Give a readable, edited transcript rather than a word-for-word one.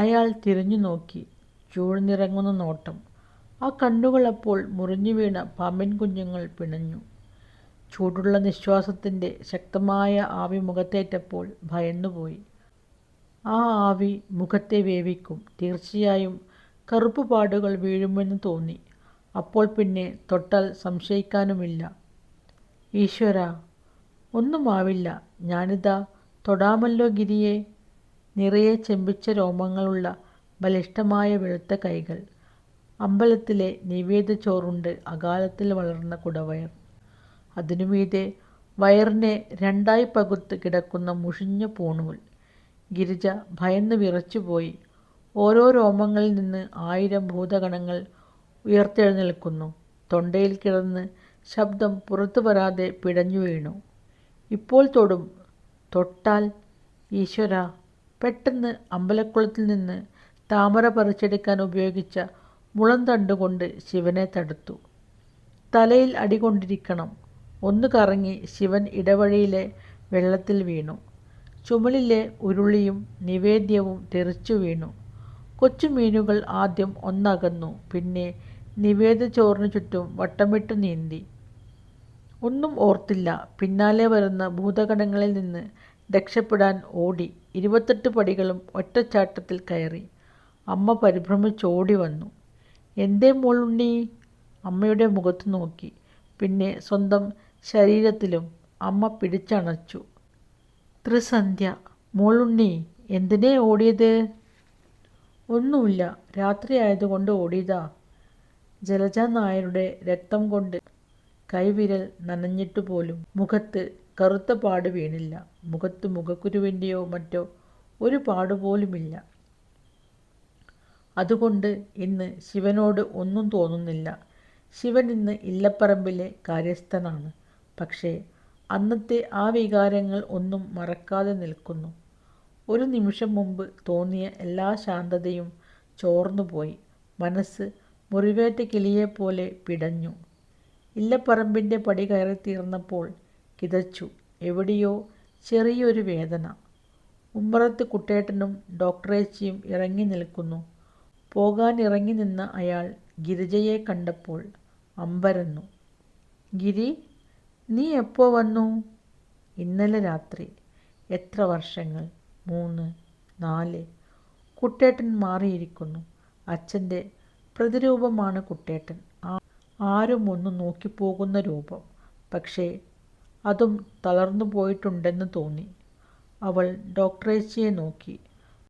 അയാൾ തിരിഞ്ഞു നോക്കി. ചൂഴ്ന്നിറങ്ങുന്ന നോട്ടം. ആ കണ്ണുകൾ അപ്പോൾ മുറിഞ്ഞു വീണ പാമ്പിൻ കുഞ്ഞുങ്ങൾ പിണഞ്ഞു. ചൂടുള്ള നിശ്വാസത്തിൻ്റെ ശക്തമായ ആവി മുഖത്തേറ്റപ്പോൾ ഭയന്നുപോയി. ആ ആവി മുഖത്തെ വേവിക്കും. തീർച്ചയായും കറുപ്പുപാടുകൾ വീഴുമെന്ന് തോന്നി. അപ്പോൾ പിന്നെ തൊട്ടാൽ സംശയിക്കാനുമില്ല. ഈശ്വരാ, ഒന്നുമാവില്ല. ഞാനിതാ തൊടാമല്ലോ ഗിരിയെ. നിറയെ ചെമ്പിച്ച രോമങ്ങളുള്ള ബലിഷ്ഠമായ വെളുത്ത കൈകൾ. അമ്പലത്തിലെ നിവേദ്യച്ചോറുണ്ട് അകാലത്തിൽ വളർന്ന കുടവയർ. അതിനുമീതെ വയറിനെ രണ്ടായി പകുത്ത് കിടക്കുന്ന മുഷിഞ്ഞ പൂണൂൽ. ഗിരിജ ഭയന്ന് വിറച്ചുപോയി. ഓരോ രോമങ്ങളിൽ നിന്ന് 1000 ഭൂതഗണങ്ങൾ ഉയർത്തെഴുന്നേൽക്കുന്നു. തൊണ്ടയിൽ കിടന്ന് ശബ്ദം പുറത്തു വരാതെ പിടഞ്ഞു വീണു. ഇപ്പോൾ തൊടും. തൊട്ടാൽ? ഈശ്വരാ! പെട്ടെന്ന് അമ്പലക്കുളത്തിൽ നിന്ന് താമര പറിച്ചെടുക്കാൻ ഉപയോഗിച്ച മുളന്തണ്ടുകൊണ്ട് ശിവനെ തടുത്തു. തലയിൽ അടികൊണ്ടിരിക്കണം. ഒന്ന് കറങ്ങി ശിവൻ ഇടവഴിയിലെ വെള്ളത്തിൽ വീണു. ചുമലിലെ ഉരുളിയും നിവേദ്യവും തെറിച്ചു വീണു. കൊച്ചുമീനുകൾ ആദ്യം ഒന്നകന്നു. പിന്നെ നിവേദ്യച്ചോറിനു ചുറ്റും വട്ടമിട്ട് നീന്തി. ഒന്നും ഓർത്തില്ല. പിന്നാലെ വരുന്ന ഭൂതഗണങ്ങളിൽ നിന്ന് രക്ഷപ്പെടാൻ ഓടി. 28 പടികളും ഒറ്റച്ചാട്ടത്തിൽ കയറി. അമ്മ പരിഭ്രമിച്ചോടി വന്നു. എന്തേ മോളുണ്ണി? അമ്മയുടെ മുഖത്ത് നോക്കി. പിന്നെ സ്വന്തം ശരീരത്തിലും. അമ്മ പിടിച്ചണച്ചു. ത്രിസന്ധ്യ. മോളുണ്ണി, എന്തിനേ ഓടിയത്? ഒന്നുമില്ല, രാത്രിയായതുകൊണ്ട് ഓടിയതാ. ജലജ നായരുടെ രക്തം കൊണ്ട് കൈവിരൽ നനഞ്ഞിട്ടുപോലും മുഖത്ത് കറുത്ത പാട് വീണില്ല. മുഖത്ത് മുഖക്കുരുവിൻ്റെയോ മറ്റോ ഒരു പാടുപോലുമില്ല. അതുകൊണ്ട് ഇന്ന് ശിവനോട് ഒന്നും തോന്നുന്നില്ല. ശിവൻ ഇന്ന് ഇല്ലപ്പറമ്പിലെ കാര്യസ്ഥനാണ്. പക്ഷേ അന്നത്തെ ആ വികാരങ്ങൾ ഒന്നും മറക്കാതെ നിൽക്കുന്നു. ഒരു നിമിഷം മുമ്പ് തോന്നിയ എല്ലാ ശാന്തതയും ചോർന്നുപോയി. മനസ്സ് മുറിവേറ്റ കിളിയെപ്പോലെ പിടഞ്ഞു. ഇല്ലപ്പറമ്പിൻ്റെ പടി കയറിത്തീർന്നപ്പോൾ കിതച്ചു. എവിടെയോ ചെറിയൊരു വേദന. ഉമ്മറത്ത് കുട്ടേട്ടനും ഡോക്ടറേച്ചിയും ഇറങ്ങി നിൽക്കുന്നു. പോകാൻ ഇറങ്ങി നിന്ന അയാൾ ഗിരിജയെ കണ്ടപ്പോൾ അമ്പരന്നു. ഗിരി, നീ എപ്പോ വന്നു? ഇന്നലെ രാത്രി. എത്ര വർഷങ്ങൾ? 3, 4. കുട്ടേട്ടൻ മാറിയിരിക്കുന്നു. അച്ഛൻ്റെ പ്രതിരൂപമാണ് കുട്ടേട്ടൻ. ആരും ഒന്ന് നോക്കിപ്പോകുന്ന രൂപം. പക്ഷേ അതും തളർന്നു പോയിട്ടുണ്ടെന്ന് തോന്നി. അവൾ ഡോക്ടറേച്ചിയെ നോക്കി.